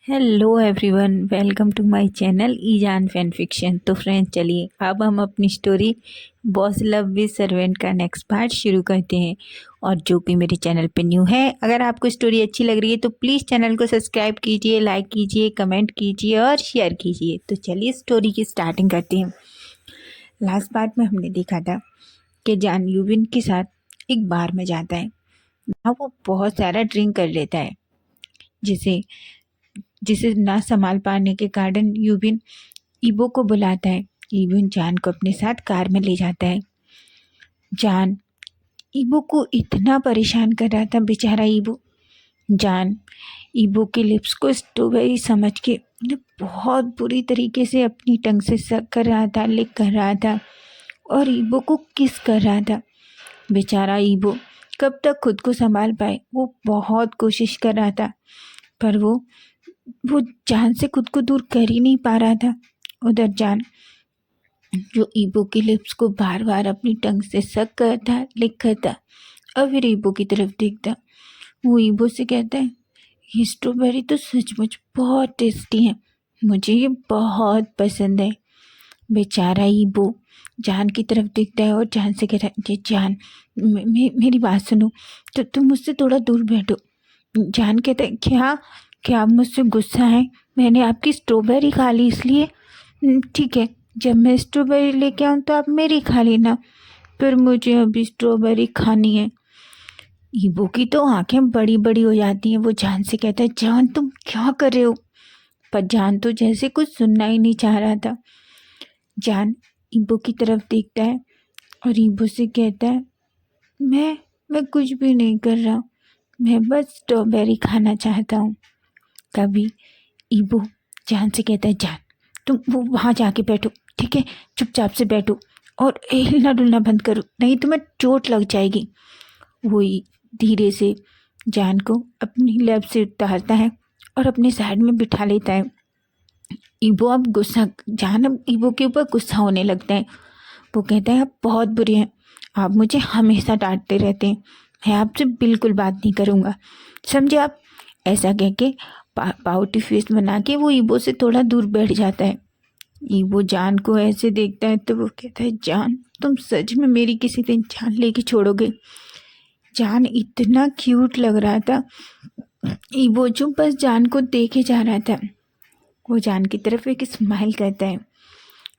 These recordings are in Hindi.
Hello everyone, welcome to my channel Ezaan fan fiction. तो फ्रेंड्स, चलिए अब हम अपनी story boss love with servant का नेक्स्ट पार्ट शुरू करते हैं। और जो कि मेरे चैनल पे न्यू है, अगर आपको स्टोरी अच्छी लग रही है तो प्लीज़ चैनल को सब्सक्राइब कीजिए, लाइक कीजिए, कमेंट कीजिए और शेयर कीजिए। तो चलिए स्टोरी की स्टार्टिंग करते हैं। लास्ट पार्ट में हमने देखा था कि जान यूविन के साथ एक बार में जाता है। वहाँ वो बहुत सारा ड्रिंक कर लेता है, जिसे जिसे ना संभाल पाने के कारण यूविन ईबो को बुलाता है। यूविन जान को अपने साथ कार में ले जाता है। जान ईबो को इतना परेशान कर रहा था, बेचारा ईबो। जान ईबो के लिप्स को स्ट्रॉबेरी समझ के बहुत बुरी तरीके से अपनी टंग से सक कर रहा था, लिक कर रहा था और ईबो को किस कर रहा था। बेचारा ईबो कब तक खुद को संभाल पाए, वो बहुत कोशिश कर रहा था, पर वो जान से खुद को दूर कर ही नहीं पा रहा था। उधर जान जो ईबो के लिप्स को बार बार अपनी टंग से सक करता, लिक करता और फिर ईबो की तरफ देखता। वो ईबो से कहता है, ये स्ट्रॉबेरी तो सचमुच बहुत टेस्टी है, मुझे ये बहुत पसंद है। बेचारा ईबो जान की तरफ देखता है और जान से कहता है, ये जान मेरी बात सुनो, तो तुम मुझसे थोड़ा दूर बैठो। जान कहता है, क्या क्या आप मुझसे गुस्सा है? मैंने आपकी स्ट्रॉबेरी खा ली इसलिए? ठीक है, जब मैं स्ट्रॉबेरी लेके आऊँ तो आप मेरी खा लेना, पर मुझे अभी स्ट्रॉबेरी खानी है। ईबो की तो आंखें बड़ी बड़ी हो जाती हैं। वो जान से कहता है, जान तुम क्या कर रहे हो? पर जान तो जैसे कुछ सुनना ही नहीं चाह रहा था। जान ईबो की तरफ देखता है और ईबो से कहता है, मैं कुछ भी नहीं कर रहा, मैं बस स्ट्रॉबेरी खाना चाहता हूँ। तभी ईबो जान से कहता है, जान तुम वो वहाँ जाके बैठो, ठीक है? चुपचाप से बैठो और हिलना डुलना बंद करो, नहीं तुम्हें चोट लग जाएगी। वो धीरे से जान को अपनी लैब से उतारता है और अपने साइड में बिठा लेता है। ईबो अब जान अब ईबो के ऊपर गुस्सा होने लगता है। वो कहता है, आप बहुत बुरे हैं, आप मुझे हमेशा डांटते रहते हैं, मैं आपसे बिल्कुल बात नहीं करूँगा, समझे आप? ऐसा कह के पाउटी फेस बना के वो ईबो से थोड़ा दूर बैठ जाता है। ईबो जान को ऐसे देखता है तो वो कहता है, जान तुम सच में मेरी किसी दिन जान लेके छोड़ोगे? जान इतना क्यूट लग रहा था। ईबो जो बस जान को देखे जा रहा था। वो जान की तरफ एक स्माइल करता है।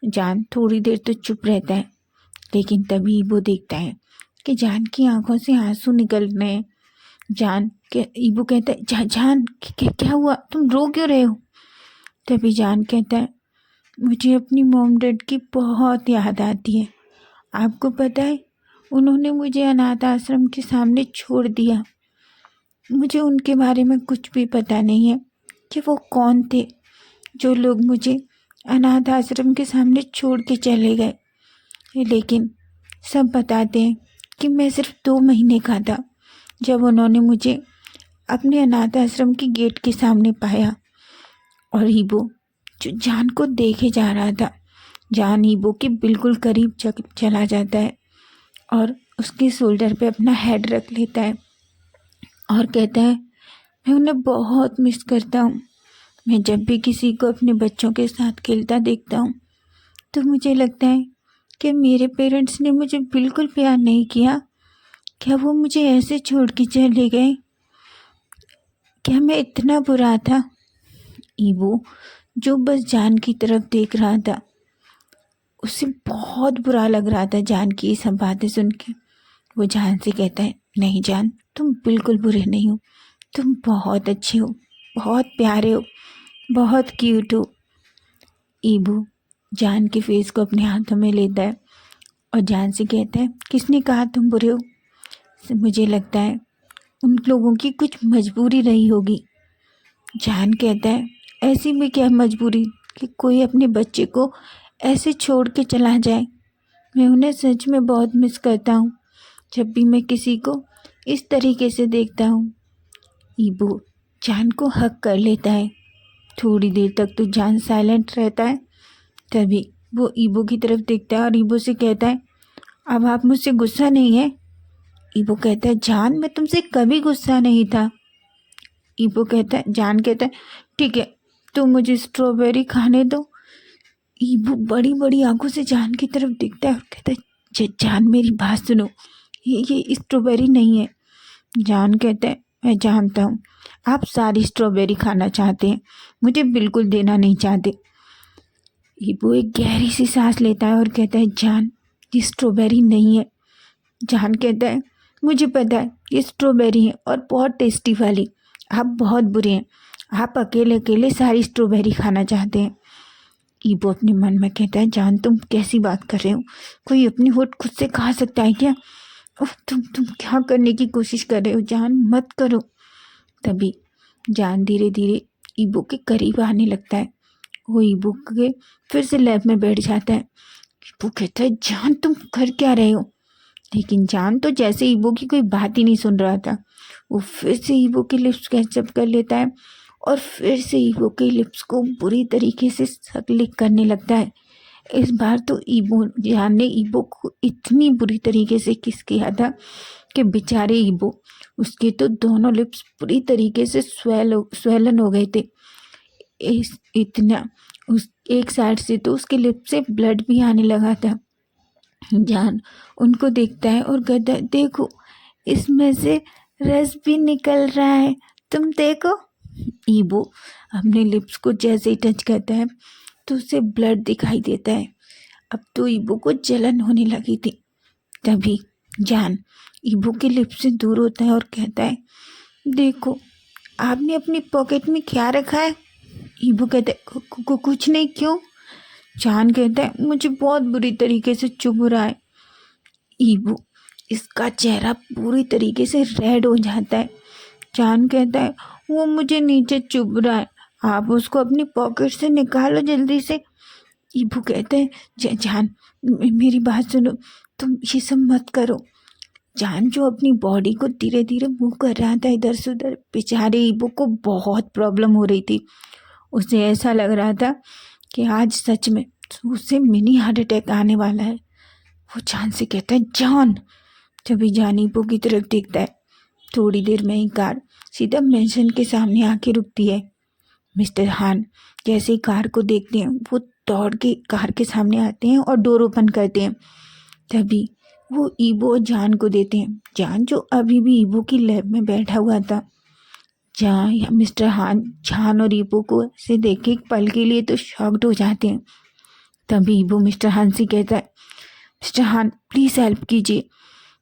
जान थोड़ी देर तो चुप रहता है, लेकिन तभी ईबो देखता है कि जान की आंखों से आंसू निकल रहे हैं। जान के ईबो कहता है, जान क्या हुआ, तुम रो क्यों रहे हो? तभी जान कहता है, मुझे अपनी मॉम डैड की बहुत याद आती है। आपको पता है, उन्होंने मुझे अनाथ आश्रम के सामने छोड़ दिया। मुझे उनके बारे में कुछ भी पता नहीं है कि वो कौन थे जो लोग मुझे अनाथ आश्रम के सामने छोड़ के चले गए, लेकिन सब बताते हैं कि मैं सिर्फ 2 महीने का था जब उन्होंने मुझे अपने अनाथ आश्रम के गेट के सामने पाया। और ईबो जो जान को देखे जा रहा था, जान ईबो के बिल्कुल करीब चला जाता है और उसके शोल्डर पे अपना हेड रख लेता है और कहता है, मैं उन्हें बहुत मिस करता हूँ। मैं जब भी किसी को अपने बच्चों के साथ खेलता देखता हूँ तो मुझे लगता है कि मेरे पेरेंट्स ने मुझे बिल्कुल प्यार नहीं किया। क्या वो मुझे ऐसे छोड़ के चले गए? क्या मैं इतना बुरा था? ईबो जो बस जान की तरफ देख रहा था, उसे बहुत बुरा लग रहा था जान की ये सब बातें सुन के। वो जान से कहता है, नहीं जान, तुम बिल्कुल बुरे नहीं हो, तुम बहुत अच्छे हो, बहुत प्यारे हो, बहुत क्यूट हो। ईबो जान के फेस को अपने हाथों में लेता है और जान से कहता है, किसने कहा तुम बुरे हो? मुझे लगता है उन लोगों की कुछ मजबूरी रही होगी। जान कहता है, ऐसी भी क्या मजबूरी कि कोई अपने बच्चे को ऐसे छोड़ के चला जाए? मैं उन्हें सच में बहुत मिस करता हूँ जब भी मैं किसी को इस तरीके से देखता हूँ। ईबो जान को हक कर लेता है। थोड़ी देर तक तो जान साइलेंट रहता है। तभी वो ईबो की तरफ देखता है और ईबो से कहता है, अब आप मुझसे गुस्सा नहीं है? ईबो कहता है, जान मैं तुमसे कभी गुस्सा नहीं था। ईबो कहता है, जान कहता है, ठीक है, तो मुझे स्ट्रॉबेरी खाने दो। ईबू बड़ी बड़ी आंखों से जान की तरफ देखता है और कहता है, जान मेरी बात सुनो, ये स्ट्रॉबेरी नहीं है। जान कहता है, मैं जानता हूँ आप सारी स्ट्रॉबेरी खाना चाहते हैं, मुझे बिल्कुल देना नहीं चाहते। ईबू एक गहरी सी सांस लेता है और कहता है, जान ये स्ट्रॉबेरी नहीं है। जान कहता है, मुझे पता है ये स्ट्रॉबेरी है और बहुत टेस्टी वाली। आप बहुत बुरे हैं, आप अकेले अकेले सारी स्ट्रॉबेरी खाना चाहते हैं। ईबो अपने मन में कहता है, जान तुम कैसी बात कर रहे हो, कोई अपनी होठ खुद से खा सकता है क्या? उफ, तुम क्या करने की कोशिश कर रहे हो? जान मत करो। तभी जान धीरे धीरे ईबो के करीब आने लगता है। वो ईबो के फिर से लैब में बैठ जाता है। ईबो कहता है, जान तुम कर क्या रहे हो? लेकिन जान तो जैसे ईबो की कोई बात ही नहीं सुन रहा था। वो फिर से ईबो के लिप्स कैचअप कर लेता है और फिर से ईबो के लिप्स को बुरी तरीके से लिक करने लगता है। इस बार तो ईबो जान ने ईबो को इतनी बुरी तरीके से किस किया था कि बेचारे ईबो उसके तो दोनों लिप्स पूरी तरीके से स्वेलन हो गए थे। इतना उस एक साइड से तो उसके लिप से ब्लड भी आने लगा था। जान उनको देखता है और कहता है, देखो इसमें से रस भी निकल रहा है, तुम देखो। ईबो अपने लिप्स को जैसे ही टच करता है तो उसे ब्लड दिखाई देता है। अब तो ईबो को जलन होने लगी थी। तभी जान ईबो के लिप्स से दूर होता है और कहता है, देखो आपने अपनी पॉकेट में क्या रखा है? ईबो कहता है, कुछ नहीं। क्यों? जान कहता है, मुझे बहुत बुरी तरीके से चुभ रहा है। ईबो इसका चेहरा पूरी तरीके से रेड हो जाता है। जान कहता है, वो मुझे नीचे चुभ रहा है, आप उसको अपनी पॉकेट से निकालो जल्दी से। ईबो कहते हैं, जान मेरी बात सुनो, तुम ये सब मत करो। जान जो अपनी बॉडी को धीरे धीरे मूव कर रहा था इधर से उधर, बेचारे ईबो को बहुत प्रॉब्लम हो रही थी। उसे ऐसा लग रहा था कि आज सच में उसे मिनी हार्ट अटैक आने वाला है। वो जान से कहता है, जान। तभी जान ईबो की तरफ देखता है। थोड़ी देर में ही कार सीधा मेंशन के सामने आके रुकती है। मिस्टर हान जैसे ही कार को देखते हैं वो दौड़ के कार के सामने आते हैं और डोर ओपन करते हैं। तभी वो ईबो और जान को देते हैं। जान जो अभी भी ईबो की लैब में बैठा हुआ था। जहाँ मिस्टर हान जान और ईबो को से देख के एक पल के लिए तो शॉक्ड हो जाते हैं। तभी ईबो मिस्टर हान से कहता है, मिस्टर हान प्लीज़ हेल्प कीजिए।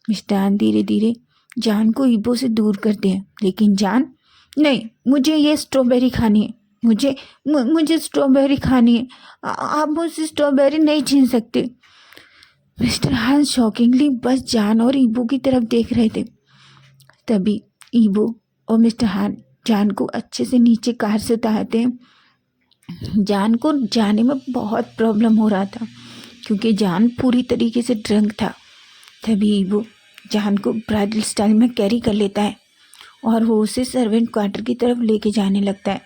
मिस्टर हान धीरे धीरे जान को ईबो से दूर करते हैं, लेकिन जान, नहीं मुझे ये स्ट्रॉबेरी खानी है, मुझे स्ट्रॉबेरी खानी है, आप मुझसे स्ट्रॉबेरी नहीं छीन सकते। मिस्टर हान शॉकिंगली बस जान और ईबो की तरफ देख रहे थे। तभी ईबो और मिस्टर हान जान को अच्छे से नीचे कार से उतारते हैं। जान को जाने में बहुत प्रॉब्लम हो रहा था क्योंकि जान पूरी तरीके से ड्रंक था। तभी ईबो जान को ब्राइडल स्टाइल में कैरी कर लेता है और वो उसे सर्वेंट क्वार्टर की तरफ लेके जाने लगता है।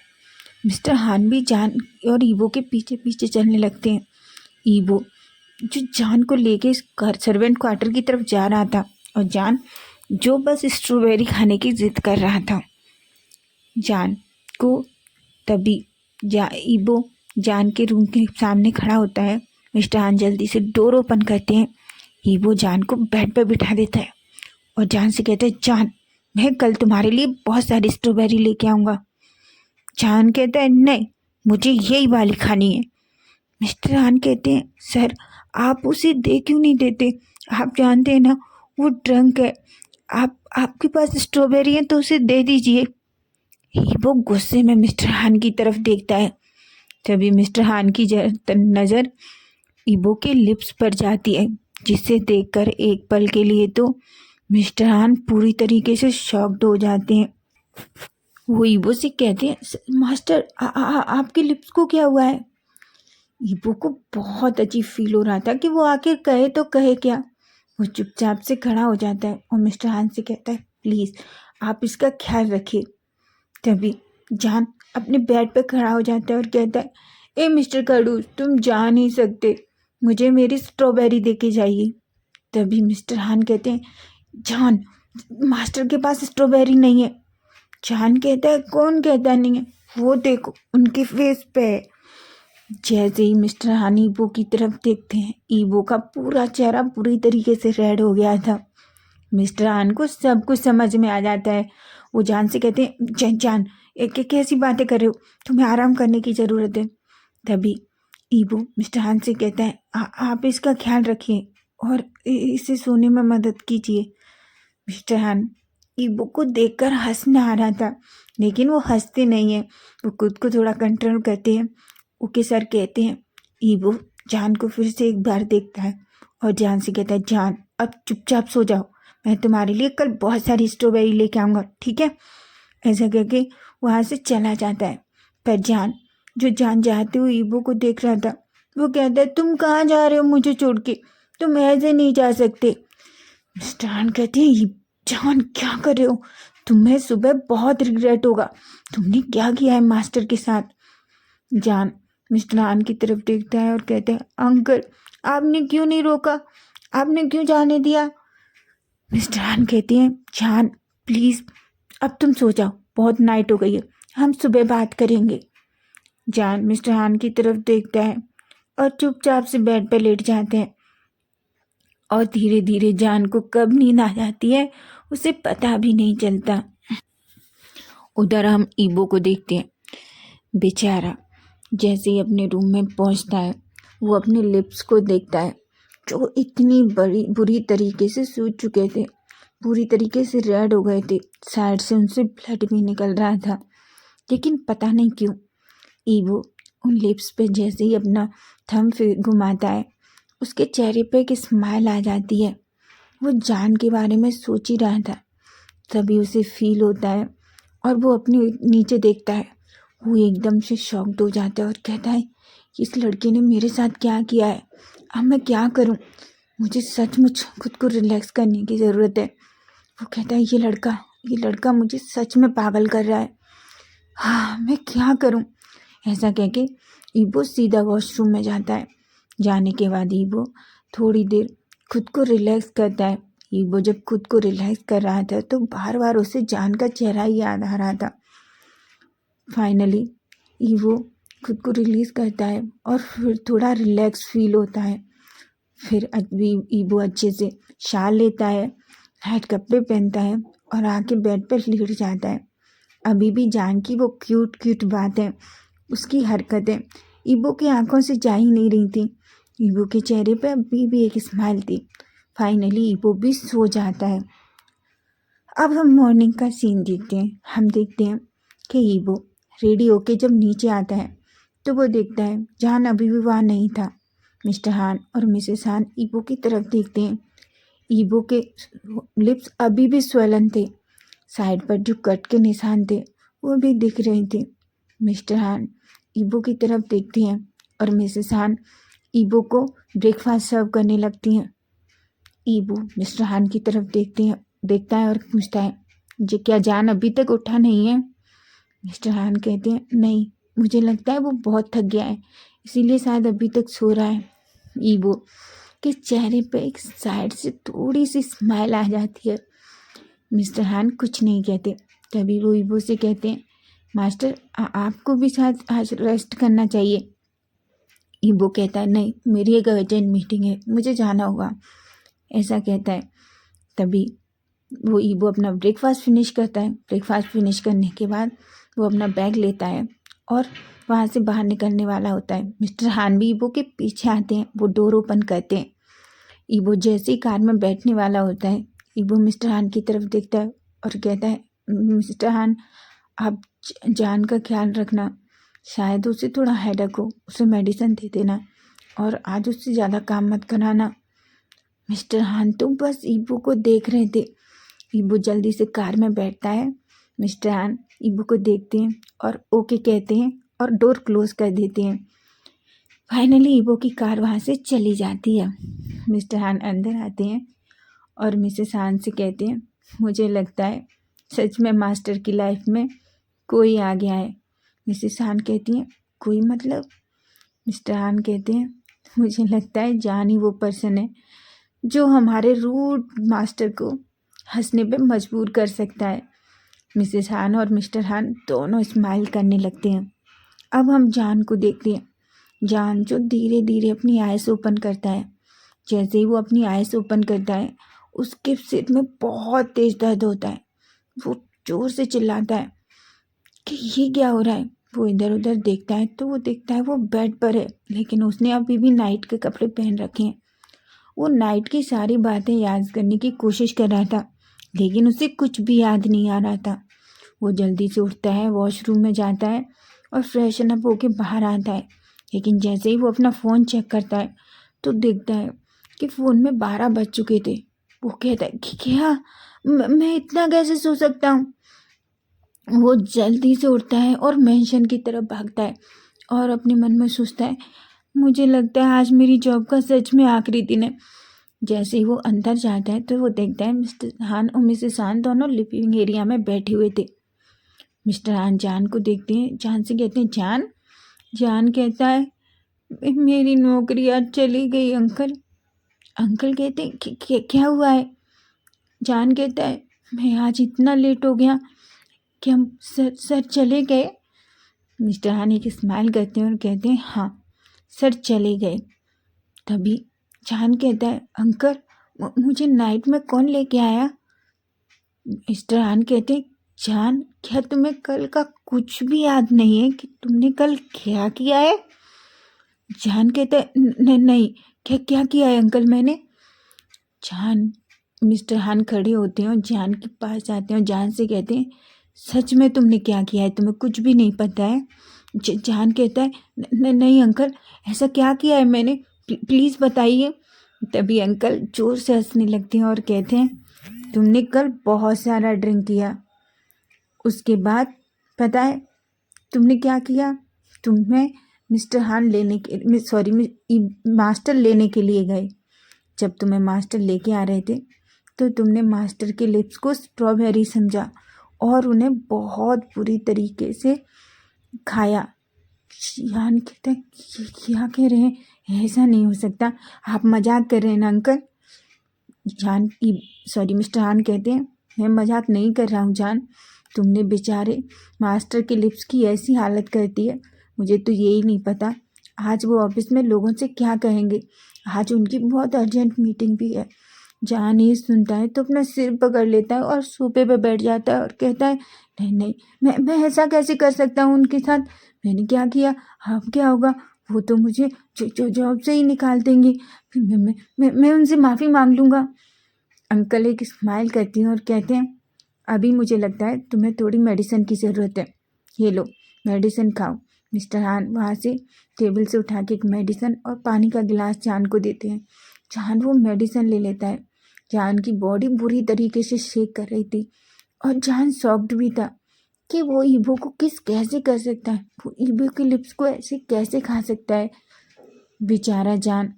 मिस्टर हान भी जान और ईबो के पीछे पीछे चलने लगते हैं। ईबो जो जान को लेके सर्वेंट क्वार्टर की तरफ जा रहा था और जान जो बस स्ट्रॉबेरी खाने की जिद कर रहा था। जान को तभी ईबो जान के रूम के सामने खड़ा होता है। मिस्टर हान जल्दी से डोर ओपन करते हैं। ईबो जान को बेड पर बिठा देता है और जान से कहता है, जान मैं कल तुम्हारे लिए बहुत सारी स्ट्रॉबेरी लेके आऊँगा। जान कहता है, नहीं मुझे यही वाली खानी है। मिस्टर हान कहते हैं, सर आप उसे दे क्यों नहीं देते? आप जानते हैं ना वो ड्रंक है, आपके पास स्ट्रॉबेरी है तो उसे दे दीजिए। ईबो गुस्से में मिस्टर हान की तरफ देखता है। तभी मिस्टर हान की नज़र ईबो के लिप्स पर जाती है, जिसे देखकर एक पल के लिए तो मिस्टर हान पूरी तरीके से शॉक्ड हो जाते हैं। वो ईबो से कहते हैं, मास्टर आपके लिप्स को क्या हुआ है? ईबो को बहुत अजीब फील हो रहा था कि वो आखिर कहे तो कहे क्या। वो चुपचाप से खड़ा हो जाता है और मिस्टर हान से कहता है, प्लीज़ आप इसका ख्याल रखिए। तभी जान अपने बेड पर खड़ा हो जाता है और कहता है, ए मिस्टर खड़ूस तुम जा नहीं सकते, मुझे मेरी स्ट्रॉबेरी दे के जाइए। तभी मिस्टर हान कहते हैं, जान मास्टर के पास स्ट्रॉबेरी नहीं है। जान कहता है, कौन कहता नहीं है, वो देखो उनके फेस पे। जैसे ही मिस्टर हान ईबो की तरफ देखते हैं, ईबो का पूरा चेहरा पूरी तरीके से रेड हो गया था। मिस्टर हान को सब कुछ समझ में आ जाता है। वो जान से कहते हैं, जान जान एक कैसी बातें कर रहे हो, तुम्हें आराम करने की ज़रूरत है। तभी ईबो मिस्टर हान से कहता है, आप इसका ख्याल रखिए और इसे सोने में मदद कीजिए। मिस्टर हान ईबो को देखकर हंसना आ रहा था, लेकिन वो हंसते नहीं है, वो खुद को थोड़ा कंट्रोल करते हैं। ओके सर कहते हैं। ईबो जान को फिर से एक बार देखता है और जान से कहता है, जान अब चुपचाप सो जाओ, मैं तुम्हारे लिए कल बहुत सारी स्ट्रॉबेरी लेके आऊँगा, ठीक है। ऐसा करके वहाँ से चला जाता है। पर जान जाते हुए ईबो को देख रहा था। वो कहता है, तुम कहाँ जा रहे हो मुझे छोड़ के, तुम ऐसे नहीं जा सकते। मिस्टर हान कहते हैं, जान क्या कर रहे हो, तुम्हें सुबह बहुत रिग्रेट होगा, तुमने क्या किया है मास्टर के साथ। जान मिस्टर हान की तरफ देखता है और कहते हैं, अंकल आपने क्यों नहीं रोका, आपने क्यों जाने दिया। मिस्टर हान कहते हैं, जान प्लीज़ अब तुम सो जाओ, बहुत नाइट हो गई है, हम सुबह बात करेंगे। जान मिस्टर हान की तरफ देखता है और चुपचाप से बेड पर लेट जाते हैं। और धीरे धीरे जान को कब नींद आ जाती है उसे पता भी नहीं चलता। उधर हम ईबो को देखते हैं। बेचारा जैसे ही अपने रूम में पहुंचता है, वो अपने लिप्स को देखता है जो इतनी बड़ी बुरी तरीके से सूज चुके थे, पूरी तरीके से रेड हो गए थे, साइड से उनसे ब्लड भी निकल रहा था। लेकिन पता नहीं क्यों ईबो उन लिप्स पे जैसे ही अपना थंब घुमाता है, उसके चेहरे पे एक स्माइल आ जाती है। वो जान के बारे में सोच ही रहा था, तभी उसे फील होता है और वो अपने नीचे देखता है। वो एकदम से शॉक्ड हो जाता है और कहता है, इस लड़के ने मेरे साथ क्या किया है, अब मैं क्या करूं, मुझे सचमुच खुद को रिलैक्स करने की ज़रूरत है। वो कहता है, ये लड़का मुझे सच में पागल कर रहा है, हाँ मैं क्या करूं। ऐसा कह के ईबो सीधा वॉशरूम में जाता है। जाने के बाद ईबो थोड़ी देर खुद को रिलैक्स करता है। ईबो जब खुद को रिलैक्स कर रहा था तो बार बार उसे जान का चेहरा ही याद आ रहा था। फाइनली ईबो खुद को रिलीज करता है और फिर थोड़ा रिलैक्स फील होता है। फिर अभी ईबो अच्छे से शाल लेता है, हाइट कपड़े पहनता है और आके बेड पर लेट जाता है। अभी भी जान की वो क्यूट क्यूट बातें, उसकी हरकतें ईबो की आंखों से जा ही नहीं रही थी। ईबो के चेहरे पर अभी भी एक स्माइल थी। फाइनली ईबो भी सो जाता है। अब हम मॉर्निंग का सीन देखते हैं। हम देखते हैं कि ईबो रेडी होके जब नीचे आता है तो वो देखता है जान अभी भी वहाँ नहीं था। मिस्टर हान और मिसेस हान ईबो की तरफ देखते हैं। ईबो के लिप्स अभी भी स्वेलन थे, साइड पर जो कट के निशान थे वो भी दिख रहे थे। मिस्टर हान ईबो की तरफ देखते हैं और मिसेस हान ईबो को ब्रेकफास्ट सर्व करने लगती हैं। ईबो मिस्टर हान की तरफ देखता है और पूछता है, जी क्या जान अभी तक उठा नहीं है। मिस्टर हान कहते हैं, नहीं, मुझे लगता है वो बहुत थक गया है, इसीलिए शायद अभी तक सो रहा है। ईबो के चेहरे पे एक साइड से थोड़ी सी स्माइल आ जाती है। मिस्टर हान कुछ नहीं कहते। तभी वो ईबो से कहते हैं, मास्टर आपको भी शायद आज रेस्ट करना चाहिए। ईबो कहता है, नहीं मेरी एक अर्जेंट मीटिंग है, मुझे जाना होगा। ऐसा कहता है। तभी वो ईबो अपना ब्रेकफास्ट फिनिश करता है। ब्रेकफास्ट फिनिश करने के बाद वो अपना बैग लेता है और वहाँ से बाहर निकलने वाला होता है। मिस्टर हान भी ईबो के पीछे आते हैं, वो डोर ओपन करते हैं। ईबो जैसे ही कार में बैठने वाला होता है, ईबो मिस्टर हान की तरफ देखता है और कहता है, मिस्टर हान आप जान का ख्याल रखना, शायद उसे थोड़ा हेडेक हो, उसे मेडिसिन दे देना और आज उससे ज़्यादा काम मत कराना। मिस्टर हान तो बस ईबो को देख रहे थे। ईबो जल्दी से कार में बैठता है। मिस्टर हान ईबो को देखते हैं और ओके कहते हैं और डोर क्लोज कर देते हैं। फाइनली ईबो की कार वहाँ से चली जाती है। मिस्टर हान अंदर आते हैं और मिसेस हान से कहते हैं, मुझे लगता है सच में मास्टर की लाइफ में कोई आ गया है। मिसेस हान कहती हैं, कोई मतलब। मिस्टर हान कहते हैं, मुझे लगता है जान ही वो पर्सन है जो हमारे रूड मास्टर को हंसने पे मजबूर कर सकता है। मिसेस हान और मिस्टर हान दोनों स्माइल करने लगते हैं। अब हम जान को देखते हैं। जान जो धीरे धीरे अपनी आइज़ ओपन करता है। जैसे ही वो अपनी आइज़ ओपन करता है, उसके सिर में बहुत तेज दर्द होता है। वो जोर से चिल्लाता है कि ये क्या हो रहा है। वो इधर उधर देखता है तो वो देखता है वो बेड पर है, लेकिन उसने अभी भी नाइट के कपड़े पहन रखे हैं। वो नाइट की सारी बातें याद करने की कोशिश कर रहा था, लेकिन उसे कुछ भी याद नहीं आ रहा था। वो जल्दी से उठता है, वॉशरूम में जाता है और फ्रेशन अप होके बाहर आता है। लेकिन जैसे ही वो अपना फ़ोन चेक करता है तो देखता है कि फ़ोन में 12 बज चुके थे। वो कहता है कि क्या मैं इतना कैसे सो सकता हूँ। वो जल्दी से उठता है और मेंशन की तरफ भागता है और अपने मन में सोचता है, मुझे लगता है आज मेरी जॉब का सच में आखिरी दिन है। जैसे ही वो अंदर जाता है तो वो देखता है मिस्टर हान और मिसेस हान दोनों लिविंग एरिया में बैठे हुए थे। मिस्टर हान जान को देखते हैं, जान से कहते हैं जान। जान कहता है मेरी नौकरी आज चली गई अंकल। अंकल कहते हैं क्या हुआ है। जान कहता है मैं आज इतना लेट हो गया कि हम सर चले गए। मिस्टर हान एक स्माइल करते हैं और कहते हैं हाँ सर चले गए। तभी जान कहता है अंकल मुझे नाइट में कौन लेके आया। मिस्टर हान कहते हैं जान क्या तुम्हें कल का कुछ भी याद नहीं है कि तुमने कल क्या किया है। जान कहता है नहीं क्या क्या किया है अंकल मैंने। जान मिस्टर हान खड़े होते हैं और जान के पास जाते हैं और जान से कहते हैं सच में तुमने क्या किया है, तुम्हें कुछ भी नहीं पता है। जान कहता है नहीं अंकल ऐसा क्या किया है मैंने, प्लीज़ बताइए। तभी अंकल जोर से हंसने लगते हैं और कहते हैं तुमने कल बहुत सारा ड्रिंक किया, उसके बाद पता है तुमने क्या किया। तुम्हें मिस्टर हान लेने के मास्टर लेने के लिए गए। जब तुम्हें मास्टर लेके आ रहे थे तो तुमने मास्टर के लिप्स को स्ट्रॉबेरी समझा और उन्हें बहुत बुरी तरीके से खाया। जान कहते हैं क्या कह रहे हैं, ऐसा नहीं हो सकता, आप मजाक कर रहे हैं ना अंकल। मिस्टर हान कहते हैं मैं मजाक नहीं कर रहा हूँ जान, तुमने बेचारे मास्टर के लिप्स की ऐसी हालत कर दी है, मुझे तो यही नहीं पता आज वो ऑफिस में लोगों से क्या कहेंगे। आज उनकी बहुत अर्जेंट मीटिंग भी है। जान ये सुनता है तो अपना सिर पकड़ लेता है और सोफे पे बैठ जाता है और कहता है नहीं मैं ऐसा कैसे कर सकता हूँ उनके साथ, मैंने क्या किया। अब क्या होगा, वो तो मुझे जॉब से ही निकाल देंगे, फिर मैं उनसे माफ़ी मांग लूँगा। अंकल एक स्माइल करती हैं और कहते हैं अभी मुझे लगता है तुम्हें थोड़ी मेडिसिन की ज़रूरत है, ये लो मेडिसिन खाओ। मिस्टर हान वहाँ से टेबल से उठा के एक मेडिसिन और पानी का गिलास जान को देते हैं। जान वो मेडिसिन ले लेता है। जान की बॉडी बुरी तरीके से शेक कर रही थी और जान शॉक्ड भी था कि वो ईबो को किस कैसे कर सकता है, वो ईबो के लिप्स को ऐसे कैसे खा सकता है। बेचारा जान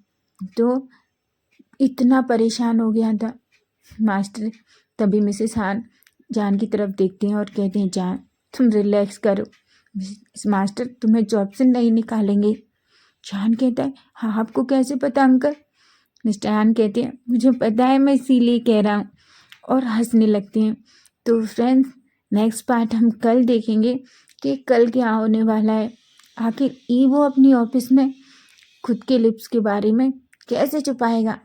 तो इतना परेशान हो गया था। मास्टर तभी मिसेस हान जान की तरफ देखते हैं और कहते हैं जान तुम रिलैक्स करो, मास्टर तुम्हें जॉब से नहीं निकालेंगे। जान कहता है हाँ आपको कैसे पता अंकल। मिस्टर हान कहते हैं मुझे पता है, मैं इसीलिए कह रहा हूँ, और हंसने लगते हैं। तो फ्रेंड्स नेक्स्ट पार्ट हम कल देखेंगे कि कल क्या होने वाला है, आखिर ईवो अपनी ऑफिस में खुद के लिप्स के बारे में कैसे छुपाएगा।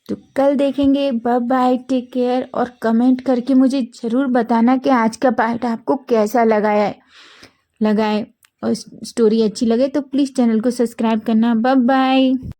तो कल देखेंगे। बाय बाय, टेक केयर, और कमेंट करके मुझे ज़रूर बताना कि आज का पार्ट आपको कैसा लगाए और स्टोरी अच्छी लगे तो प्लीज़ चैनल को सब्सक्राइब करना। Bye bye.